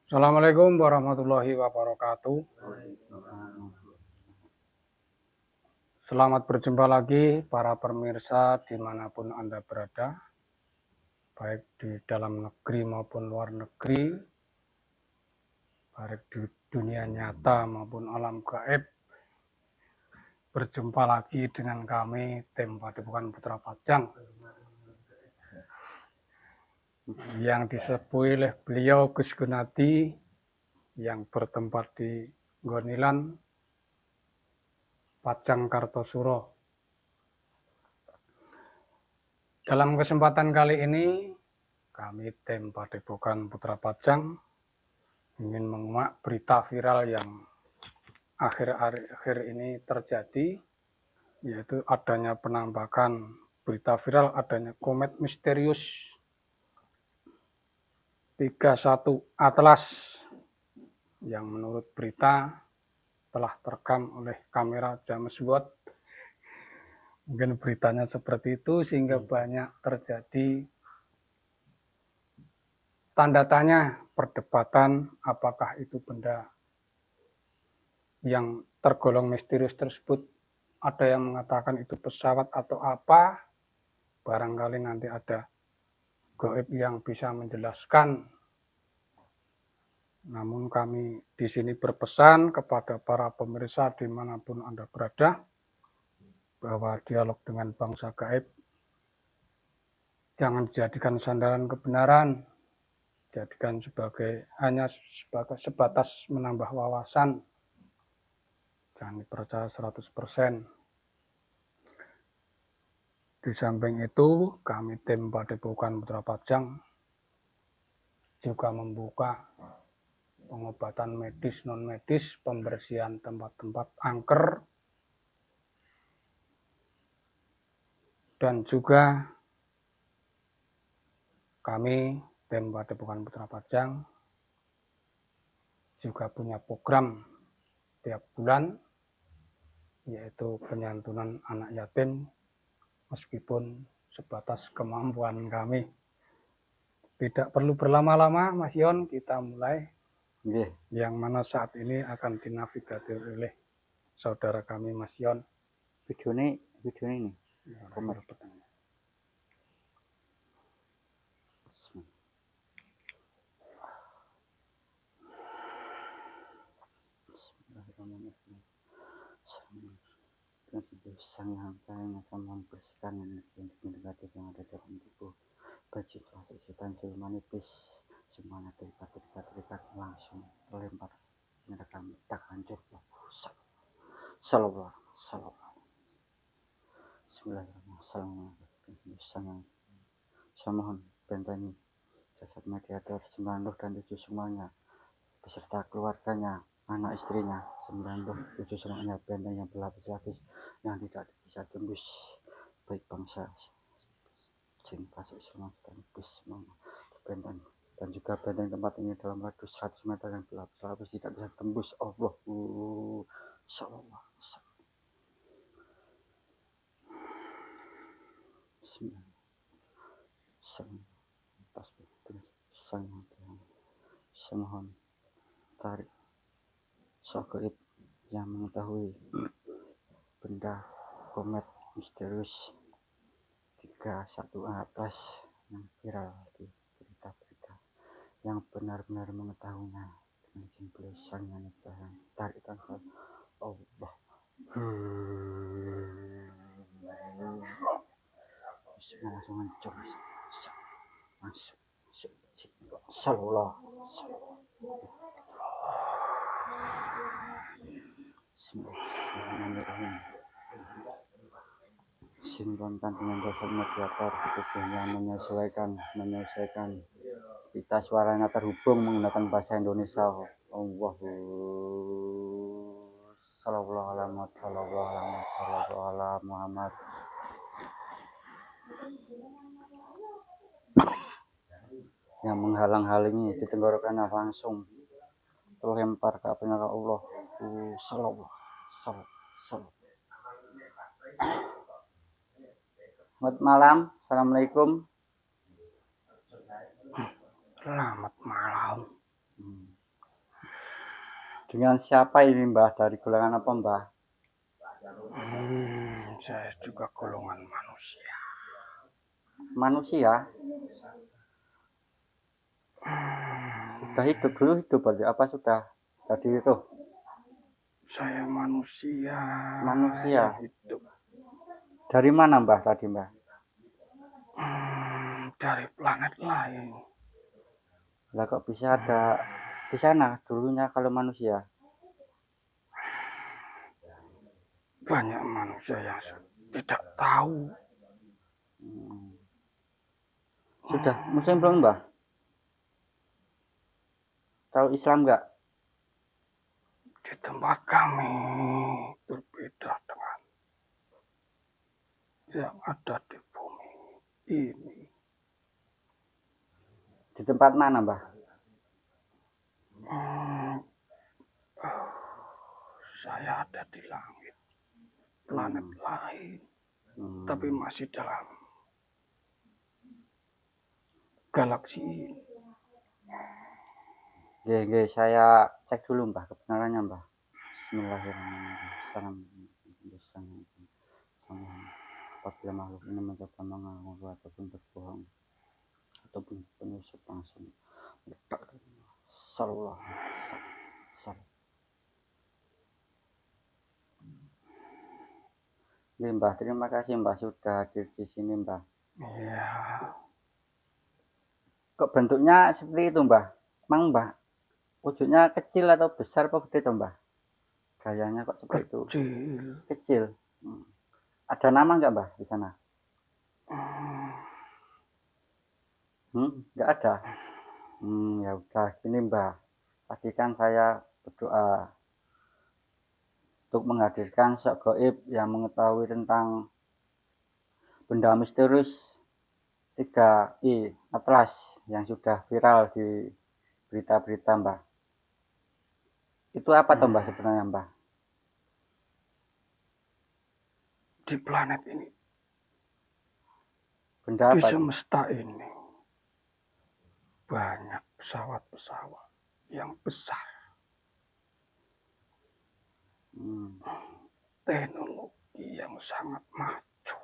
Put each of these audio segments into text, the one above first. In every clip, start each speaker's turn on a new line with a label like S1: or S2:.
S1: Assalamualaikum warahmatullahi wabarakatuh. Selamat berjumpa lagi para pemirsa dimanapun Anda berada, baik di dalam negeri maupun luar negeri, baik di dunia nyata maupun alam gaib. Berjumpa lagi dengan kami, tim Padepokan Putra Pajang, yang disebut oleh beliau Gus Gunadi, yang bertempat di Gonilan, Pajang Kartosuro. Dalam kesempatan kali ini, kami tim Padepokan Putra Pajang ingin menguak berita viral yang akhir-akhir ini terjadi, yaitu adanya penampakan berita viral adanya komet misterius 31 Atlas yang menurut berita telah terekam oleh kamera James Watt. Mungkin beritanya seperti itu sehingga banyak terjadi tanda tanya perdebatan apakah itu benda yang tergolong misterius tersebut. Ada yang mengatakan itu pesawat atau apa, barangkali nanti ada gaib yang bisa menjelaskan. Namun kami di sini berpesan kepada para pemirsa dimanapun Anda berada, bahwa dialog dengan bangsa gaib jangan dijadikan sandaran kebenaran, jadikan hanya sebatas menambah wawasan, jangan dipercaya 100%. Di samping itu, kami tim Padepokan Putra Pajang juga membuka pengobatan medis non-medis, pembersihan tempat-tempat angker, dan juga kami tim Padepokan Putra Pajang juga punya program tiap bulan, yaitu penyantunan anak yatim, meskipun sebatas kemampuan kami. Tidak perlu berlama-lama, Mas Yon, kita mulai. Yang mana saat ini akan dinavigasi oleh saudara kami, Mas Yon.
S2: Videonya ini.
S1: Komer.
S2: Sang yang kaya sama membersihkan energi negatif yang ada dalam tubuh. Baju plastik setan siluman nipis semuanya terikat langsung terlempar merekam tak hancur. Salawat. Bismillahirrahmanirrahim. Saya mohon bentengi jasad mediator 9 roh dan 7 semuanya beserta keluarganya, anak istrinya, 9 roh 7 semuanya, benteng yang berlapis-lapis yang tidak bisa tembus, baik bangsa jin, pasuk, semua tembus semuanya benteng, dan juga benteng tempat ini dalam radius 100 meter yang berlapis-lapis tidak bisa tembus. Allahu Sallallahu. Semohon tarik sokoid yang mengetahui benda komet misterius 31 Atlas yang viral di berita-berita, yang benar-benar mengetahuinya dengan izin beliau sang yang jalan, tarik tangkap Allah. Bismillah, langsung hancur, masuk Sallallahu. Bismillahirrahmanirrahim. Sinkronkan dengan dasar mediator tubuhnya, menyesuaikan pita suaranya terhubung menggunakan bahasa Indonesia. Allahu Sallallahu ala Muhammad. Yang menghalang-halangi di tenggorokannya langsung terlempar ke apinya Allah. Sallallahu. Selamat malam, assalamualaikum.
S1: Selamat malam.
S2: Dengan siapa ini Mbah? Dari golongan apa Mbah?
S1: Saya juga golongan manusia.
S2: Manusia? Sudah hidup dulu hidup berarti apa sudah tadi itu?
S1: Saya manusia.
S2: Manusia.
S1: Yang hidup.
S2: Dari mana Mbah tadi Mbah?
S1: Dari planet lain.
S2: Lah kok bisa ada di sana dulunya kalau manusia?
S1: Banyak manusia yang tidak tahu.
S2: Sudah muslim belum Mbah? Tahu Islam nggak?
S1: Di tempat kami berbeda dengan yang ada di bumi ini.
S2: Di tempat mana Mbah?
S1: Saya ada di langit, planet lain, tapi masih dalam galaksi ini.
S2: Oke, saya cek dulu Mbah kebenarannya Mbah. Bismillahirrahmanirrahim. Apabila makhluk ini mencoba mengaku ataupun berbohong ataupun penyusup langsung Sallallahu Mbah, terima kasih Mbah sudah hadir di sini Mbah.
S1: Iya.
S2: Kok bentuknya seperti itu Mbah? Emang Mbah wujudnya kecil atau besar apa gede Mbah? Gayanya kok seperti itu? Kecil. Ada nama nggak Mbah di sana? Nggak ada. Ya udah gini Mbah. Tadi kan saya berdoa untuk menghadirkan sok gaib yang mengetahui tentang benda misterius 3I Atlas yang sudah viral di berita-berita Mbah. Itu apa toh Mbah sebenarnya Mbah?
S1: Di planet ini,
S2: benda
S1: di
S2: apa?
S1: semesta ini banyak pesawat-pesawat yang besar. Teknologi yang sangat maju,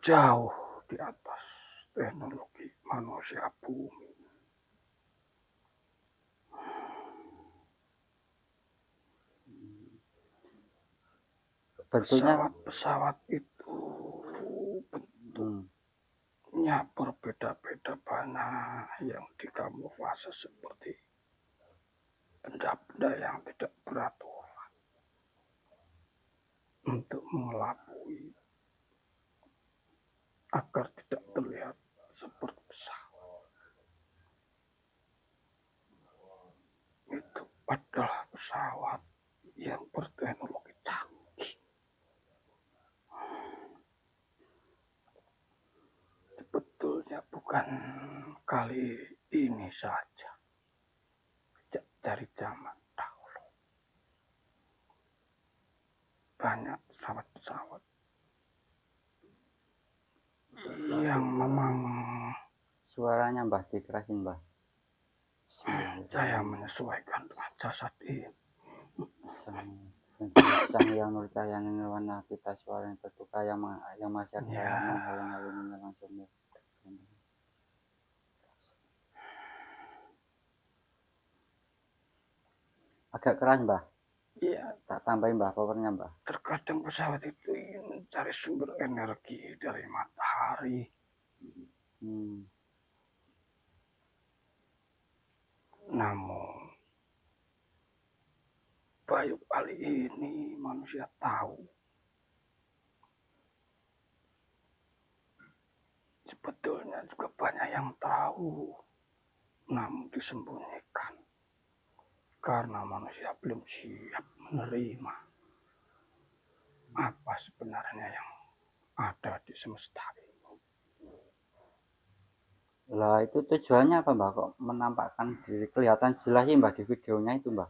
S1: jauh di atas teknologi manusia bumi. Pesawat-pesawat itu bentuknya berbeda-beda, banyak yang dikamuflase seperti benda-benda yang tidak beraturan untuk mengelabui agar tidak terlihat seperti pesawat. Itu adalah pesawat yang berteknologi canggih. Sebetulnya bukan kali ini saja, sejak dari zaman dahulu banyak pesawat-pesawat yang memang
S2: suaranya Mbah dikerasin Mbah.
S1: Saya menyesuaikan dengan jasad ini.
S2: Sang yang nur cahaya warna kita suara yang terbuka yang masih menghalang-halangi langsung agak keras Mbah.
S1: Iya.
S2: Tak tambahin Mbah powernya Mbah.
S1: Terkadang pesawat itu ingin mencari sumber energi dari matahari. Namun baru kali ini manusia tahu sebetulnya juga banyak yang tahu, namun disembunyikan karena manusia belum siap menerima apa sebenarnya yang ada di semesta ini.
S2: Lah itu tujuannya apa Mbah kok menampakkan diri kelihatan jelas sih Mbah di videonya itu Mbah?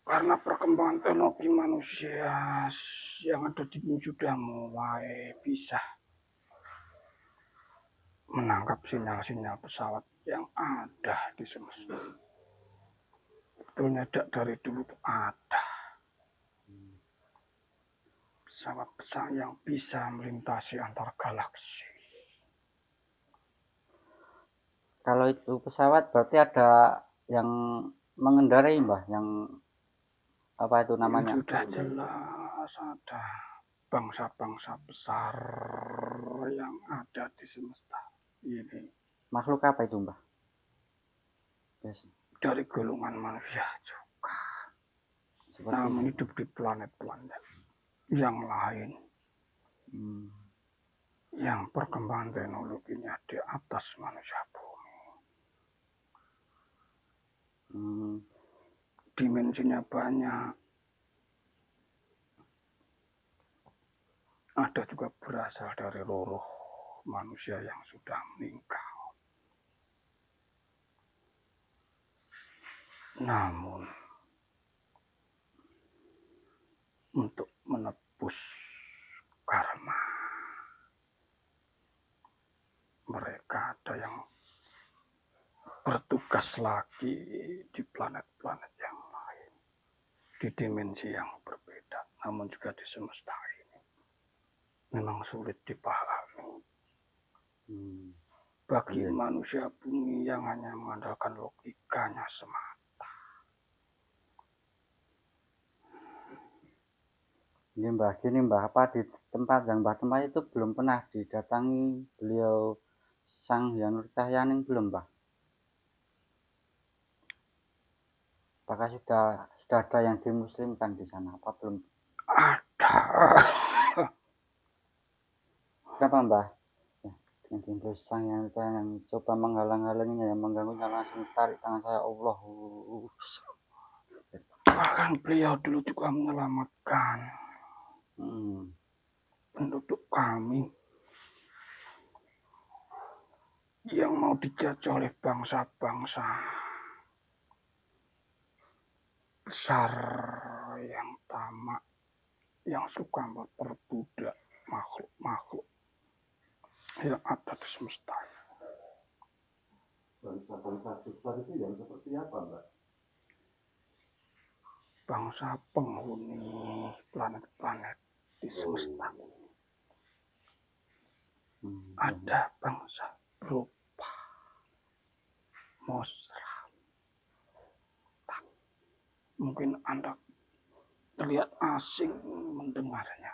S1: Karena perkembangan teknologi manusia yang ada di bumi sudah mulai bisa menangkap sinyal-sinyal pesawat yang ada di semesta. Betulnya dari dulu itu ada pesawat-pesawat yang bisa melintasi antar galaksi.
S2: Kalau itu pesawat berarti ada yang mengendarai, Mbah, yang apa itu namanya?
S1: Sudah jelas ada bangsa-bangsa besar yang ada di semesta ini.
S2: Makhluk apa itu, Mbah? Yes.
S1: Dari golongan manusia juga.
S2: Seperti
S1: Namun hidup di planet-planet yang lain. Yang perkembangan teknologinya di atas manusia bumi. Dimensinya banyak. Ada juga berasal dari roh manusia yang sudah meninggal. Namun untuk menebus karma, mereka ada yang bertugas lagi di planet-planet yang lain, di dimensi yang berbeda, namun juga di semesta ini. Memang sulit dipahami. Bagi manusia bumi yang hanya mengandalkan logikanya semata.
S2: Ini Mbah, gini Mbah, apa di tempat yang Mbah tempat itu belum pernah didatangi beliau Sang Hyang Nur Cahyaning belum, Mbah? Apakah sudah ada yang dimuslimkan di sana? Apa belum?
S1: Ada.
S2: Kenapa, Mbah? Yang Sang Hyang Nur Cahyaning coba menghalang-halanginya, yang mengganggunya langsung tarik tangan saya, Allah.
S1: Bahkan beliau dulu juga menyelamatkan penduduk kami yang mau dijajah oleh bangsa-bangsa besar yang tamak, yang suka memperbudak makhluk-makhluk yang ada di semesta.
S3: Bangsa-bangsa besar itu yang seperti apa, Mbak?
S1: Bangsa penghuni planet-planet di semesta. Ada bangsa berupa Mosra. Mungkin Anda terlihat asing mendengarnya.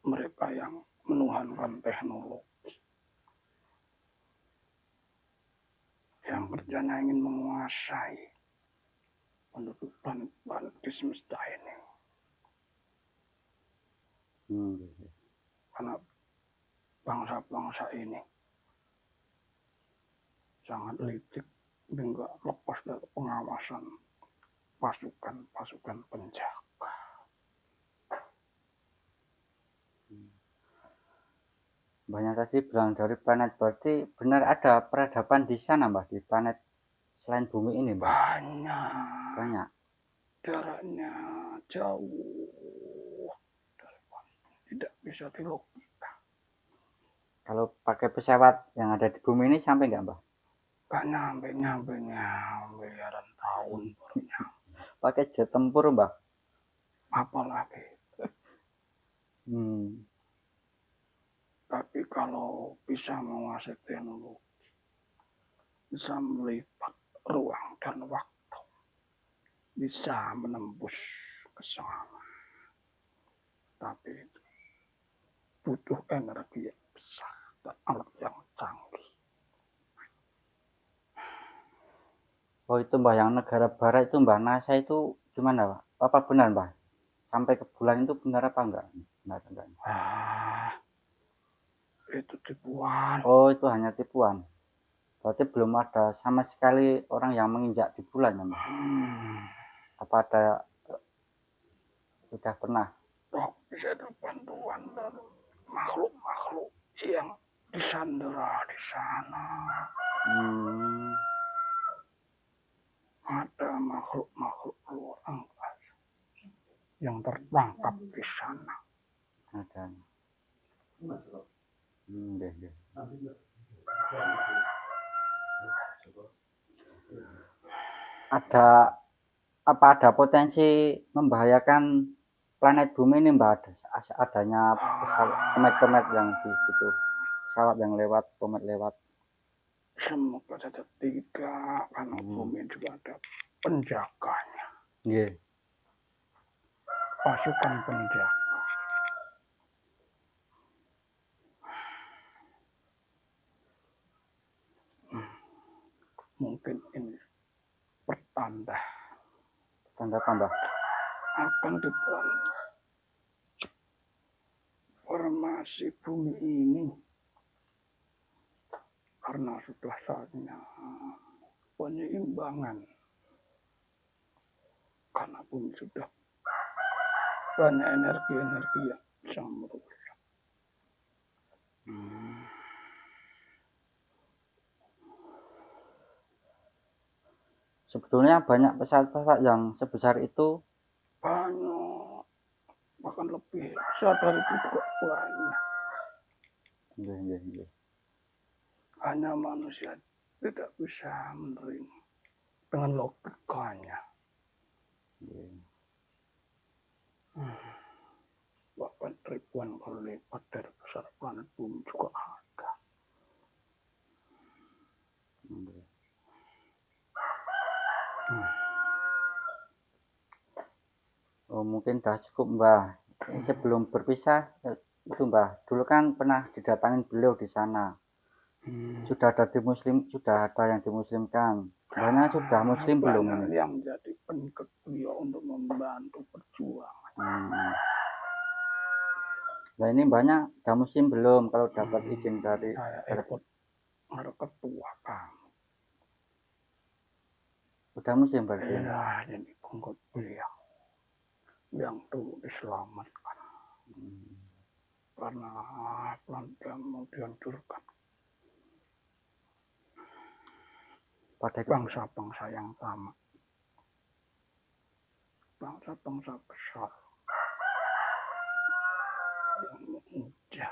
S1: Mereka yang menuhankan teknologi. Yang kerjanya ingin menguasai penduduk planet-planet di semesta ini. Karena bangsa-bangsa ini sangat licik hingga lepas dari pengawasan pasukan penjaga.
S2: Banyak tadi bilang dari planet, berarti benar ada peradaban di sana, Mbah, di planet selain bumi ini, Mbah?
S1: Banyak. Jaraknya jauh dari bumi. Tidak bisa dilogika.
S2: Kalau pakai pesawat yang ada di bumi ini sampai nggak, Mbah?
S1: Gak nyampe-nya miliaran tahun baru nyampe.
S2: Pakai jet tempur, Mbah?
S1: Apalagi. Tapi kalau bisa menguasai teknologi, bisa melipat ruang dan waktu, bisa menembus ke sana. Tapi itu butuh energi yang besar dan alat yang canggih.
S2: Oh itu Mbah, yang negara barat itu Mbah, NASA itu gimana, Pak? Apa benar, Mbah? Sampai ke bulan itu benar apa enggak? Benar enggak?
S1: Itu tipuan.
S2: Oh itu hanya tipuan. Berarti belum ada sama sekali orang yang menginjak di bulan, ya, Mbah? Apa ada sudah pernah?
S1: Bisa ada bantuan dari makhluk-makhluk yang disandera di sana. Ada makhluk-makhluk luar angkasa yang tertangkap di sana.
S2: Ada.
S3: Mas, kok.
S2: Nggih, nggih.
S3: Nanti ya.
S2: Ada ada potensi membahayakan planet bumi ini, Mbak? Adanya pesawat komet-komet yang di situ, pesawat yang lewat, komet lewat.
S1: Semoga saja tidak, karena bumi juga ada penjaganya,
S2: Nggih.
S1: pasukan penjaga. Mungkin ini pertanda
S2: Tanda apa, Mbak?
S1: akan dibuat formasi bumi ini, karena sudah saatnya penyeimbangan, karena bumi sudah banyak energi-energi yang bisa merusak.
S2: Sebetulnya banyak pesawat-pesawat yang sebesar itu.
S1: Banyak, bahkan lebih besar dari itu juga banyak.
S2: Nggih, nggih, nggih.
S1: Hanya manusia tidak bisa menerima dengan logikanya.
S2: Nggih.
S1: Bahkan ribuan kali lipat dari besar planet bumi juga ada.
S2: Nggih. Oh, mungkin dah cukup, Mbah. Sebelum berpisah itu, Mbah, dulu kan pernah didatangin beliau di sana. Sudah ada yang dimuslimkan. Mbahnya sudah muslim belum
S1: Banyak
S2: ini?
S1: yang jadi pengikut beliau untuk membantu perjuangan.
S2: Nah, ini banyak udah muslim belum kalau dapat izin dari
S1: Saya ikut ada ketua kami.
S2: udah muslim berarti?
S1: Ya, jadi pengikut beliau yang dulu diselamatkan karena pelan-pelan mau dihancurkan.
S2: Pada
S1: Bangsa-bangsa yang sama, bangsa-bangsa besar yang mengejar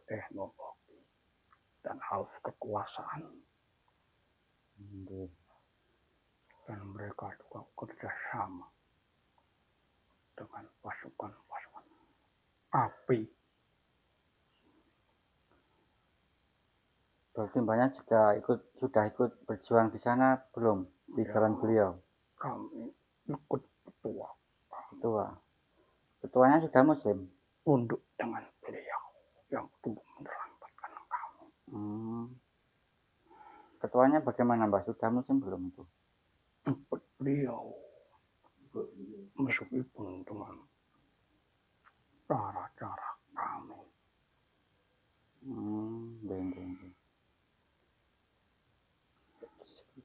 S1: teknologi dan haus kekuasaan, dan mereka juga kerjasama dengan pasukan-pasukan api.
S2: berarti banyak juga sudah ikut berjuang di sana belum di
S1: Ya,
S2: jalan beliau?
S1: kami ikut
S2: Ketuanya sudah muslim?
S1: tunduk dengan beliau yang dulu menerangkan kami.
S2: Ketuanya bagaimana, Mbak? Sudah muslim belum itu?
S1: Ikut beliau meskipun dengan cara-cara kami.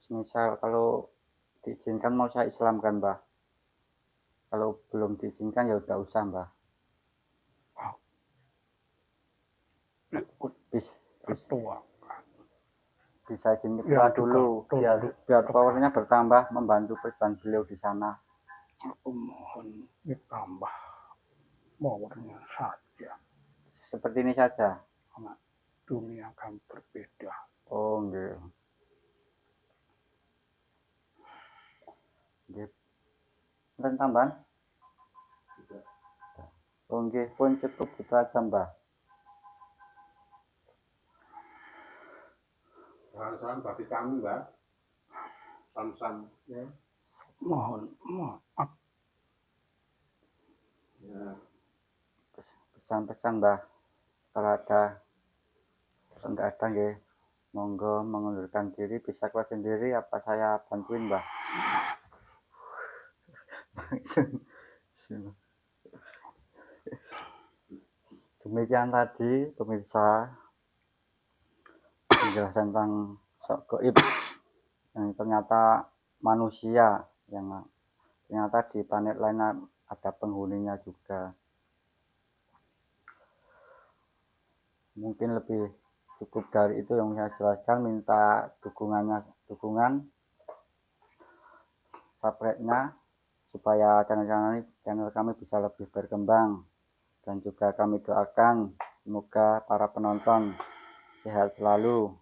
S2: Misal kalau diizinkan mau saya Islamkan, Mbah. Kalau belum diizinkan ya udah usah, Mbah.
S1: Ikut ketua.
S2: Bisa izin ketua dulu biar powernya bertambah membantu perjuangan beliau di sana.
S1: Aku mohon ditambah powernya saja.
S2: Seperti ini saja.
S1: Karena dunia akan berbeda.
S2: Oh, enggak. Nggih. Tambahan? Oh, nggih, pun cukup itu aja, Mbah.
S3: Salam bagi kami, Mbak. Salam ya.
S1: Mohon maaf.
S3: Ya.
S2: Pesan-pesan, Mbah. Kalau enggak ada nggih, monggo mengundurkan diri, bisa keluar sendiri apa saya bantuin, Mbah? Demikian tadi pemirsa penjelasan tentang sok gaib yang ternyata manusia yang ternyata di planet lain ada penghuninya juga. Mungkin lebih cukup dari itu yang saya jelaskan. Minta dukungan subscribe-nya supaya channel kami bisa lebih berkembang. Dan juga kami doakan semoga para penonton sehat selalu,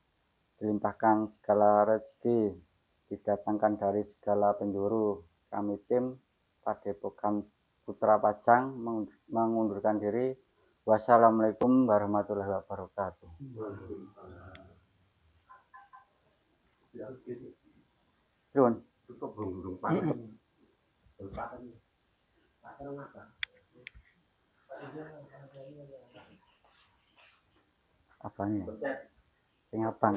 S2: dilimpahkan segala rezeki, didatangkan dari segala penjuru. Kami tim Padepokan Putra Pajang mengundurkan diri. Wassalamualaikum warahmatullahi wabarakatuh. Yun.
S3: Tutup burung panen.
S2: Apa nih? Sing abang.